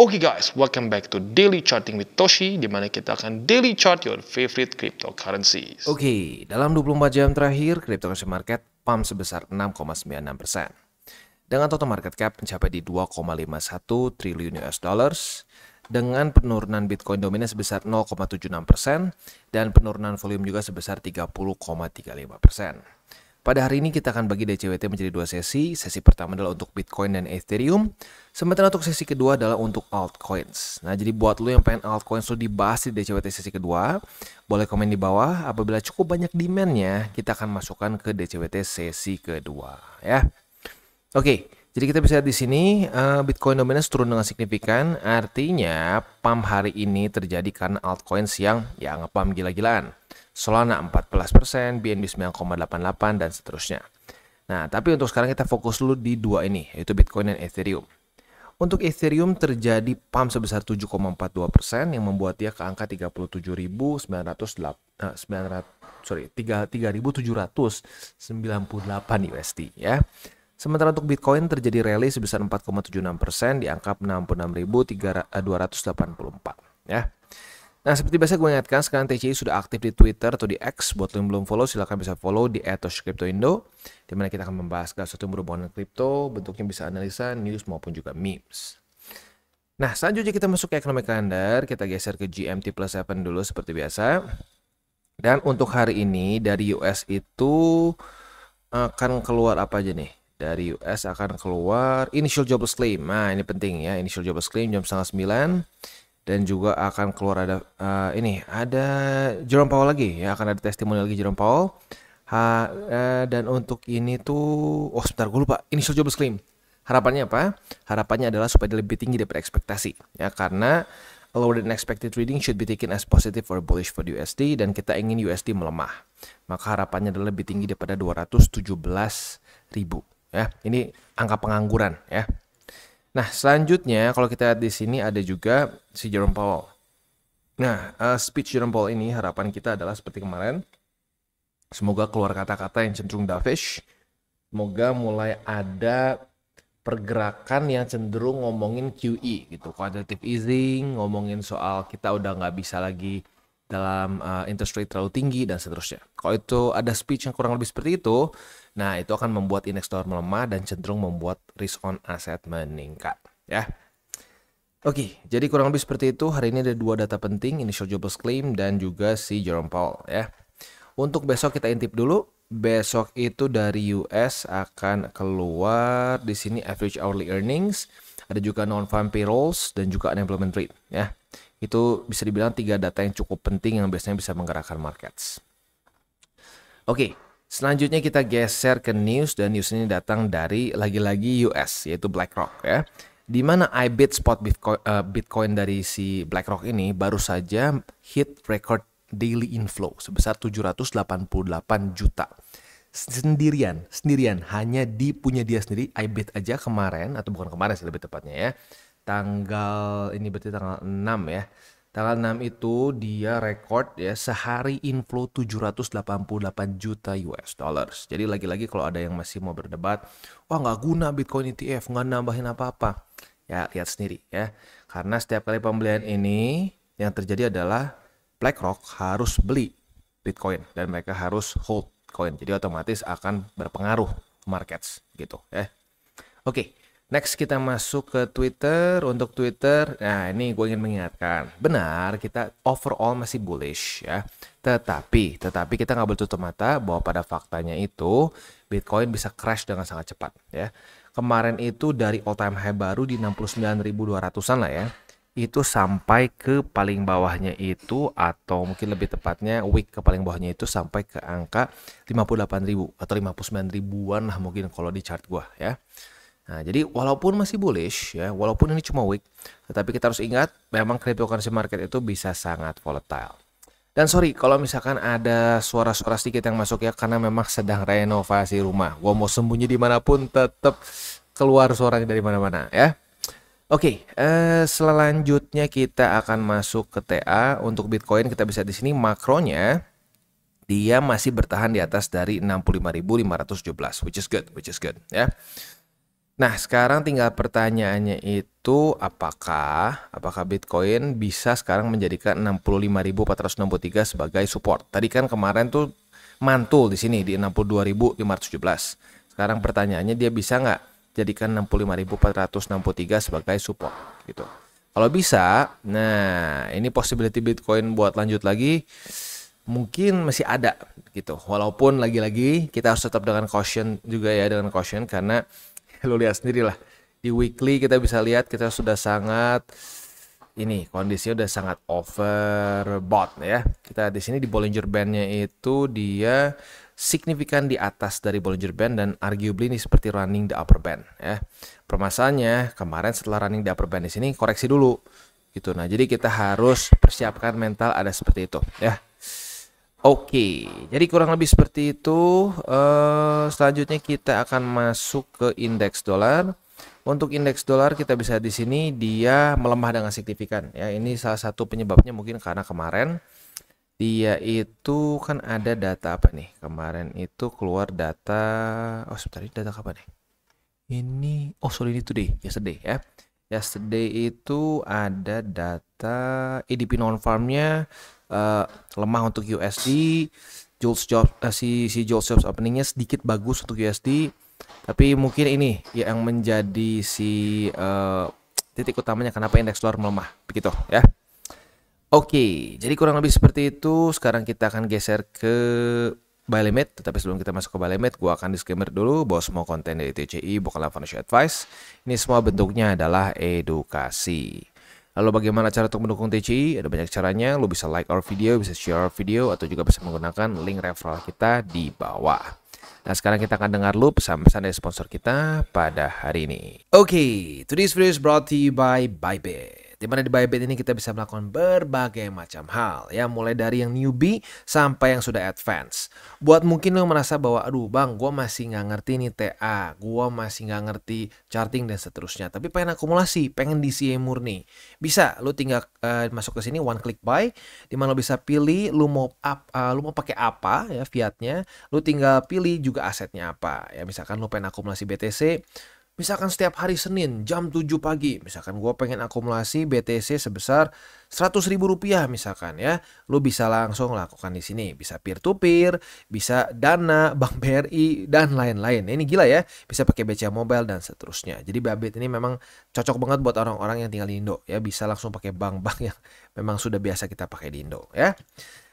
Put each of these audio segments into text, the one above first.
Oke guys, welcome back to Daily Charting with Toshi, di mana kita akan daily chart your favorite cryptocurrencies. Oke, dalam 24 jam terakhir, cryptocurrency market pump sebesar 6,96%. Dengan total market cap mencapai di 2,51 triliun US dollars, dengan penurunan Bitcoin dominan sebesar 0,76% dan penurunan volume juga sebesar 30,35%. Pada hari ini kita akan bagi DCWT menjadi dua sesi. Sesi pertama adalah untuk Bitcoin dan Ethereum. Sementara untuk sesi kedua adalah untuk altcoins. Nah, jadi buat lo yang pengen altcoins lo dibahas di DCWT sesi kedua, boleh komen di bawah. Apabila cukup banyak demandnya, kita akan masukkan ke DCWT sesi kedua, ya. Oke, jadi kita bisa lihat di sini Bitcoin dominance turun dengan signifikan. Artinya pump hari ini terjadi karena altcoins yang nge-pump gila-gilaan. Solana 14%, BNB 9,88 dan seterusnya. Nah, tapi untuk sekarang kita fokus dulu di dua ini, yaitu Bitcoin dan Ethereum. Untuk Ethereum terjadi pump sebesar 7,42% yang membuat dia ke angka 3.798 USD, ya. Sementara untuk Bitcoin terjadi rally sebesar 4,76% di angka 66.284, ya. Nah, seperti biasa gue ingatkan, sekarang TCI sudah aktif di Twitter atau di X. Buat lo yang belum follow, silahkan bisa follow di @toshicryptoindo, di mana kita akan membahas segala sesuatu yang berhubungan dengan kripto, bentuknya bisa analisa, news maupun juga memes. Nah, selanjutnya kita masuk ke economic calendar, kita geser ke GMT plus 7 dulu seperti biasa. Dan untuk hari ini dari US itu akan keluar apa aja nih? Dari US akan keluar initial jobless claim. Nah, ini penting ya, initial jobless claim jam 8:30. Dan juga akan keluar ada Jerome Powell lagi ya, akan ada testimoni lagi Jerome Powell. Dan untuk ini tuh, sebentar gue lupa, initial jobless claim. Harapannya apa? Harapannya adalah supaya dia lebih tinggi daripada ekspektasi ya, karena lower than expected reading should be taken as positive or bullish for the USD, dan kita ingin USD melemah. Maka harapannya adalah lebih tinggi daripada 217.000 ya. Ini angka pengangguran ya. Nah, selanjutnya kalau kita lihat di sini ada juga si Jerome Powell. Nah, speech Jerome Powell ini harapan kita adalah seperti kemarin. Semoga keluar kata-kata yang cenderung dovish. Semoga mulai ada pergerakan yang cenderung ngomongin QE gitu, quantitative easing, ngomongin soal kita udah nggak bisa lagi dalam interest rate terlalu tinggi dan seterusnya. Kalau itu ada speech yang kurang lebih seperti itu, nah itu akan membuat indeks dolar melemah dan cenderung membuat risk on asset meningkat ya. Oke, jadi kurang lebih seperti itu. Hari ini ada dua data penting, initial jobless claim dan juga si Jerome Powell ya. Untuk besok kita intip dulu. Besok itu dari US akan keluar di sini average hourly earnings, ada juga non-farm payrolls dan juga unemployment rate ya. Itu bisa dibilang tiga data yang cukup penting yang biasanya bisa menggerakkan markets. Oke, selanjutnya kita geser ke news, dan news ini datang dari lagi-lagi US, yaitu BlackRock ya. Di mana IBIT spot Bitcoin dari si BlackRock ini baru saja hit record daily inflow sebesar 788 juta. Sendirian hanya di punya dia sendiri. IBIT aja kemarin, atau bukan kemarin sih lebih tepatnya ya, tanggal ini berarti tanggal 6 ya. Tanggal 6 itu dia record ya sehari inflow 788 juta US dollars. Jadi lagi-lagi kalau ada yang masih mau berdebat, wah nggak guna Bitcoin ETF, nggak nambahin apa-apa. Ya lihat sendiri ya. Karena setiap kali pembelian ini yang terjadi adalah BlackRock harus beli Bitcoin dan mereka harus hold coin. Jadi otomatis akan berpengaruh markets gitu ya. Oke. Next kita masuk ke Twitter. Untuk Twitter, nah ini gue ingin mengingatkan, benar kita overall masih bullish ya. Tetapi kita nggak boleh tutup mata bahwa pada faktanya itu Bitcoin bisa crash dengan sangat cepat ya. Kemarin itu dari all time high baru di 69.200-an lah ya. Itu sampai ke paling bawahnya itu, atau mungkin lebih tepatnya week ke paling bawahnya itu sampai ke angka 58.000 atau 59 ribuan lah mungkin kalau di chart gue ya. Nah, jadi walaupun masih bullish ya, walaupun ini cuma week, tetapi kita harus ingat memang cryptocurrency market itu bisa sangat volatile. Dan sorry kalau misalkan ada suara-suara sedikit yang masuk ya, karena memang sedang renovasi rumah. Gua mau sembunyi dimanapun tetap keluar suaranya dari mana-mana ya. Oke, selanjutnya kita akan masuk ke TA. Untuk Bitcoin kita bisa di sini makronya dia masih bertahan di atas dari 65.517, which is good ya. Nah, sekarang tinggal pertanyaannya itu apakah Bitcoin bisa sekarang menjadikan 65.463 sebagai support. Tadi kan kemarin tuh mantul di sini di 62.517. Sekarang pertanyaannya dia bisa nggak jadikan 65.463 sebagai support gitu. Kalau bisa, nah ini possibility Bitcoin buat lanjut lagi mungkin masih ada gitu. Walaupun lagi-lagi kita harus tetap dengan caution juga ya, dengan caution karena lu lihat sendiri lah di weekly kita bisa lihat kita sudah sangat ini kondisinya udah sangat overbought ya. Kita di sini di Bollinger Band-nya itu dia signifikan di atas dari Bollinger Band dan arguably ini seperti running the upper band ya. Permasalahannya kemarin setelah running the upper band di sini koreksi dulu gitu. Nah, jadi kita harus persiapkan mental ada seperti itu ya. Oke, jadi kurang lebih seperti itu. Selanjutnya kita akan masuk ke indeks dolar. Untuk indeks dolar kita bisa di sini dia melemah dengan signifikan. Ya, ini salah satu penyebabnya mungkin karena kemarin dia itu kan ada data apa nih? Kemarin itu keluar data. Oh sebentar, ini data kapan nih? Ini, sorry ini today, yesterday ya. Yesterday itu ada data ADP non-farmnya. Lemah untuk USD, Jules Jobs si Jules Jobs openingnya sedikit bagus untuk USD, tapi mungkin ini yang menjadi titik utamanya kenapa indeks dolar melemah begitu ya. Oke, jadi kurang lebih seperti itu. Sekarang kita akan geser ke buy limit, tetapi sebelum kita masuk ke buy limit, gua akan disclaimer dulu bahwa semua konten dari TCI bukanlah financial advice. Ini semua bentuknya adalah edukasi. Lalu bagaimana cara untuk mendukung TCI? Ada banyak caranya. Lo bisa like our video, bisa share our video, atau juga bisa menggunakan link referral kita di bawah. Nah, sekarang kita akan dengar lu pesan-pesan dari sponsor kita pada hari ini. Oke, today's video is brought to you by Bybit. Di mana di Bybit ini kita bisa melakukan berbagai macam hal ya, mulai dari yang newbie sampai yang sudah advance. Buat mungkin lo merasa bahwa aduh bang, gue masih nggak ngerti nih TA, gue masih nggak ngerti charting dan seterusnya, tapi pengen akumulasi, pengen DCA murni, bisa lo tinggal masuk ke sini one click buy, di mana lo bisa pilih lo mau pakai apa ya fiatnya, lo tinggal pilih juga asetnya apa ya. Misalkan lo pengen akumulasi BTC, misalkan setiap hari Senin jam 7 pagi, misalkan gue pengen akumulasi BTC sebesar 100.000 rupiah misalkan ya, lu bisa langsung lakukan di sini. Bisa peer to peer, bisa Dana, Bank BRI dan lain-lain. Ini gila ya, bisa pakai BCA Mobile dan seterusnya. Jadi Bybit ini memang cocok banget buat orang-orang yang tinggal di Indo ya, bisa langsung pakai bank-bank yang memang sudah biasa kita pakai di Indo ya.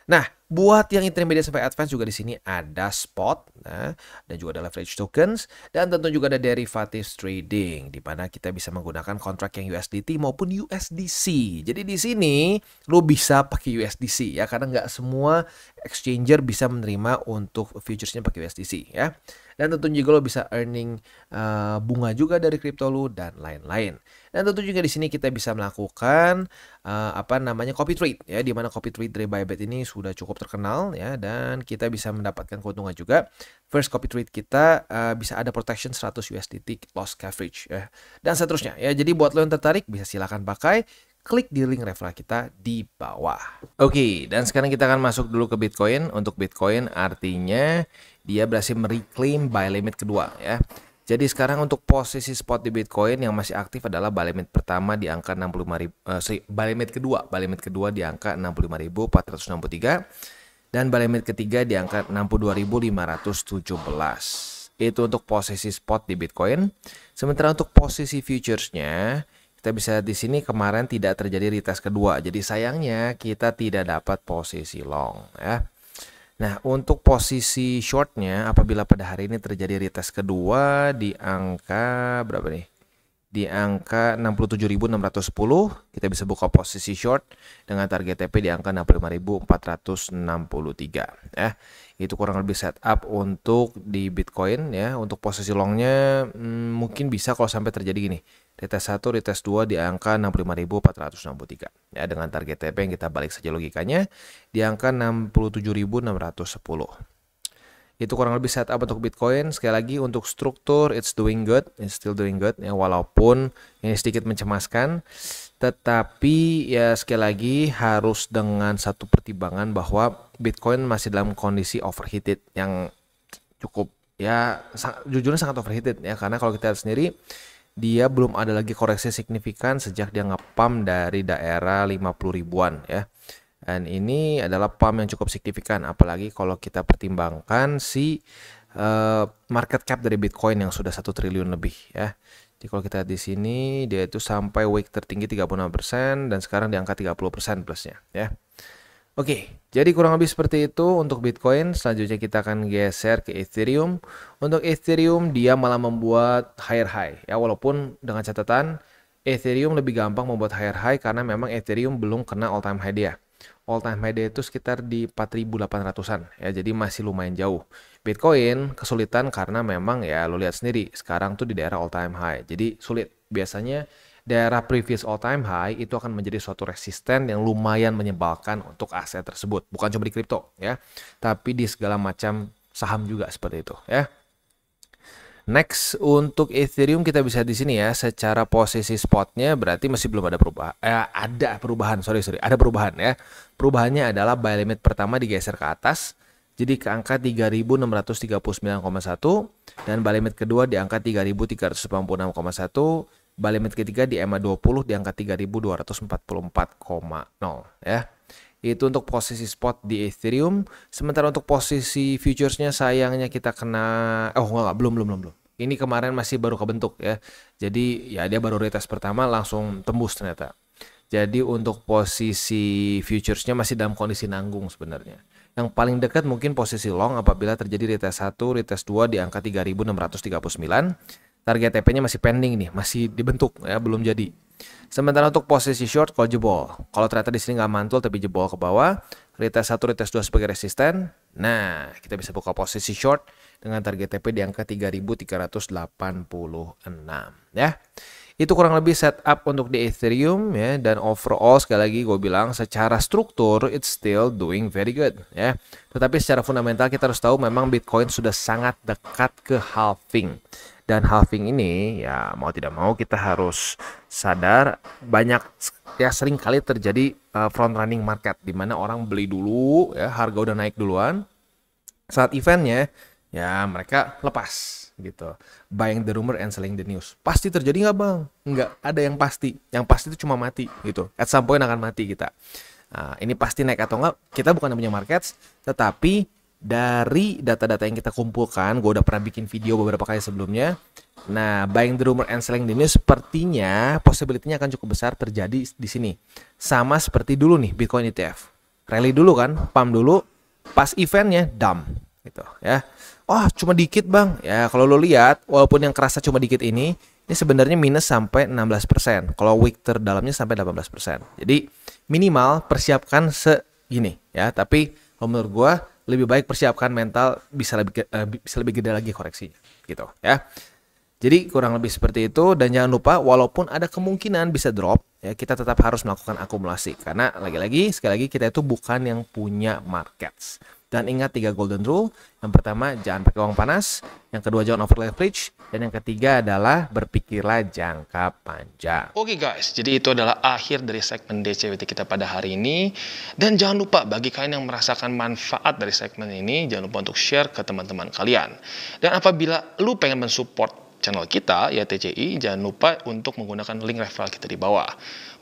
Nah, buat yang intermediate sampai advance juga di sini ada spot, nah, dan juga ada leverage tokens, dan tentu juga ada derivatives trading, di mana kita bisa menggunakan kontrak yang USDT maupun USDC. Jadi di sini lo bisa pakai USDC ya, karena nggak semua exchanger bisa menerima untuk futuresnya pakai USDC ya. Dan tentu juga lo bisa earning bunga juga dari kripto lo dan lain-lain. Dan tentu juga di sini kita bisa melakukan copy trade ya, di mana copy trade dari Bybit ini sudah cukup terkenal ya, dan kita bisa mendapatkan keuntungan juga. First copy trade kita bisa ada protection 100 USDT loss coverage ya, dan seterusnya ya. Jadi buat lo yang tertarik bisa silakan pakai, klik di link referral kita di bawah. Oke, dan sekarang kita akan masuk dulu ke Bitcoin. Untuk Bitcoin artinya dia berhasil mereclaim buy limit kedua ya. Jadi sekarang untuk posisi spot di Bitcoin yang masih aktif adalah buy limit pertama di angka 65.000, buy limit kedua di angka 65.463 dan buy limit ketiga di angka 62.517. Itu untuk posisi spot di Bitcoin. Sementara untuk posisi futuresnya kita bisa di sini kemarin tidak terjadi retest kedua. Jadi sayangnya kita tidak dapat posisi long ya. Nah, untuk posisi shortnya apabila pada hari ini terjadi retest kedua di angka berapa nih? Di angka 67.610, kita bisa buka posisi short dengan target TP di angka 65.463 ya. Itu kurang lebih setup untuk di Bitcoin ya. Untuk posisi longnya mungkin bisa kalau sampai terjadi gini, retest 1, retest 2 di angka 65.463 ya, dengan target TP yang kita balik saja logikanya di angka 67.610. Itu kurang lebih setup untuk Bitcoin. Sekali lagi untuk struktur it's still doing good ya, walaupun ini sedikit mencemaskan, tetapi ya sekali lagi harus dengan satu pertimbangan bahwa Bitcoin masih dalam kondisi overheated yang cukup ya jujurnya sangat overheated ya, karena kalau kita lihat sendiri dia belum ada lagi koreksi signifikan sejak dia nge-pump dari daerah 50 ribuan ya. Dan ini adalah pump yang cukup signifikan, apalagi kalau kita pertimbangkan si market cap dari Bitcoin yang sudah 1 triliun lebih ya. Jadi kalau kita lihat di sini dia itu sampai week tertinggi 36% dan sekarang di angka 30% plusnya ya. Oke, jadi kurang lebih seperti itu untuk Bitcoin. Selanjutnya kita akan geser ke Ethereum. Untuk Ethereum dia malah membuat higher high ya, walaupun dengan catatan Ethereum lebih gampang membuat higher high karena memang Ethereum belum kena all time high dia. All time high dia itu sekitar di 4.800-an ya, jadi masih lumayan jauh. Bitcoin kesulitan karena memang ya lo lihat sendiri sekarang tuh di daerah all time high. Jadi sulit. Biasanya daerah previous all time high itu akan menjadi suatu resisten yang lumayan menyebalkan untuk aset tersebut. Bukan cuma di kripto ya, tapi di segala macam saham juga seperti itu ya. Next untuk Ethereum kita bisa di sini ya, secara posisi spotnya berarti masih belum ada perubahan. Ada perubahan, ada perubahan ya. Perubahannya adalah buy limit pertama digeser ke atas, jadi ke angka 3.639,1 dan buy limit kedua di angka 3.386,1. Buy limit ketiga di EMA20 di angka 3.244,0 ya. Itu untuk posisi spot di Ethereum. Sementara untuk posisi futuresnya sayangnya kita kena belum. Ini kemarin masih baru kebentuk ya. Jadi ya dia baru retest pertama langsung tembus ternyata. Jadi untuk posisi futuresnya masih dalam kondisi nanggung sebenarnya. Yang paling dekat mungkin posisi long apabila terjadi retest 1, retest 2 di angka 3.639. Target TP-nya masih pending nih, masih dibentuk ya, belum jadi. Sementara untuk posisi short kalau jebol. Kalau ternyata di sini nggak mantul tapi jebol ke bawah, retest 1, retest 2 sebagai resisten. Nah, kita bisa buka posisi short dengan target TP di angka 3.386 ya. Itu kurang lebih setup untuk di Ethereum ya, dan overall sekali lagi gue bilang secara struktur it's still doing very good ya. Tetapi secara fundamental kita harus tahu memang Bitcoin sudah sangat dekat ke halving. Dan halving ini ya mau tidak mau kita harus sadar banyak ya, sering kali terjadi front running market di mana orang beli dulu ya, harga udah naik duluan. Saat eventnya ya mereka lepas gitu. Buying the rumor and selling the news. Pasti terjadi nggak bang? Nggak ada yang pasti. Yang pasti itu cuma mati gitu. At some point akan mati kita. Nah, ini pasti naik atau enggak, kita bukan yang punya markets, tetapi dari data-data yang kita kumpulkan, gue udah pernah bikin video beberapa kali sebelumnya. Nah, buying the rumor and selling the news sepertinya possibility-nya akan cukup besar terjadi di sini. Sama seperti dulu nih Bitcoin ETF. Rally dulu kan, pump dulu, pas eventnya dump gitu ya. Oh, cuma dikit bang. Ya, kalau lo lihat, walaupun yang kerasa cuma dikit ini sebenarnya minus sampai 16%. Kalau week terdalamnya sampai 18%. Jadi minimal persiapkan segini ya. Tapi kalau menurut gue lebih baik persiapkan mental bisa lebih gede lagi koreksinya gitu ya. Jadi kurang lebih seperti itu, dan jangan lupa walaupun ada kemungkinan bisa drop ya, kita tetap harus melakukan akumulasi karena sekali lagi kita itu bukan yang punya markets. Dan ingat 3 golden rule. Yang pertama, jangan pakai uang panas. Yang kedua, jangan over leverage. Dan yang ketiga adalah berpikirlah jangka panjang. Oke guys, jadi itu adalah akhir dari segmen DCWT kita pada hari ini. Dan jangan lupa bagi kalian yang merasakan manfaat dari segmen ini, jangan lupa untuk share ke teman-teman kalian. Dan apabila lu pengen mensupport channel kita, ya TCI, jangan lupa untuk menggunakan link referral kita di bawah.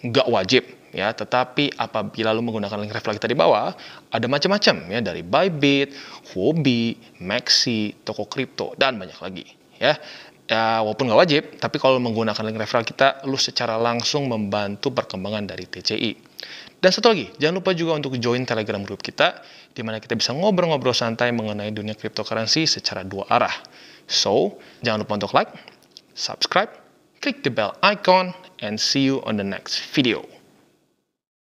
Nggak wajib ya, tetapi apabila lu menggunakan link referral kita di bawah, ada macam-macam ya, dari Bybit, Huobi, Maxi, toko kripto, dan banyak lagi ya. Ya, walaupun nggak wajib, tapi kalau menggunakan link referral kita, lu secara langsung membantu perkembangan dari TCI. Dan satu lagi, jangan lupa juga untuk join Telegram group kita, di mana kita bisa ngobrol-ngobrol santai mengenai dunia cryptocurrency secara 2 arah. So, jangan lupa untuk like, subscribe, click the bell icon, and see you on the next video.